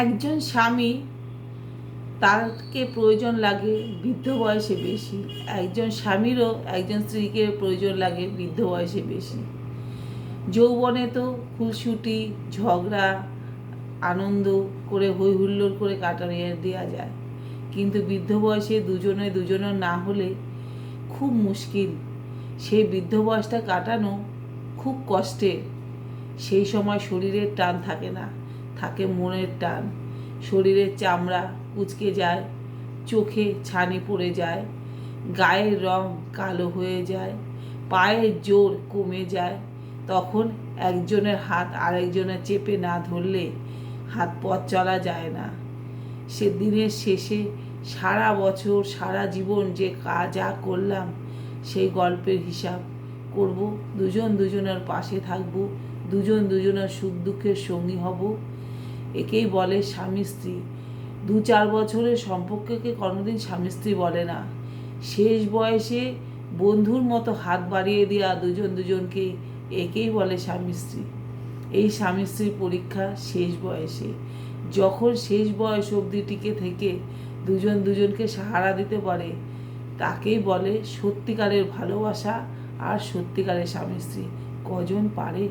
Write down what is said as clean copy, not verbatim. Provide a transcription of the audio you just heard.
একজন স্বামী তাকে প্রয়োজন লাগে বৃদ্ধ বয়সে বেশি, একজন স্বামীরও একজন স্ত্রীকে প্রয়োজন লাগে বৃদ্ধ বয়সে বেশি। যৌবনে তো খুনসুটি ঝগড়া আনন্দ করে হই হুল্লোড় করে কাটাইয়ে দেওয়া যায়, কিন্তু বৃদ্ধ বয়সে দুজনের না হলে খুব মুশকিল। সেই বৃদ্ধ বয়সটা কাটানো খুব কষ্টের। সেই সময় শরীরের টান থাকে না, থাকে মনের টান। শরীরের চামড়া কুঁচকে যায়, চোখে ছানি পড়ে যায়, গায়ের রং কালো হয়ে যায়, পায়ের জোর কমে যায়। তখন একজনের হাত আরেকজনের চেপে না ধরলে হাত পথ চলা যায় না। সে দিনের শেষে সারা বছর সারা জীবন যে যা করলাম সেই গল্পের হিসাব করব, দুজনের পাশে থাকব, দুজনের সুখ দুঃখের সঙ্গী হব। একেই বলে স্বামী স্ত্রী। 2-4 বছরের সম্পর্ককে কোনোদিন স্বামী স্ত্রী বলে না। শেষ বয়সে বন্ধুর মতো হাত বাড়িয়ে দেওয়া দুজনকে একেই বলে স্বামী স্ত্রী। এই স্বামী স্ত্রীর পরীক্ষা শেষ বয়সে। যখন শেষ বয়স অবধি টিকে থেকে দুজনকে সাহারা দিতে পারে তাকেই বলে সত্যিকারের ভালোবাসা আর সত্যিকারের স্বামী স্ত্রী। কজন পারে?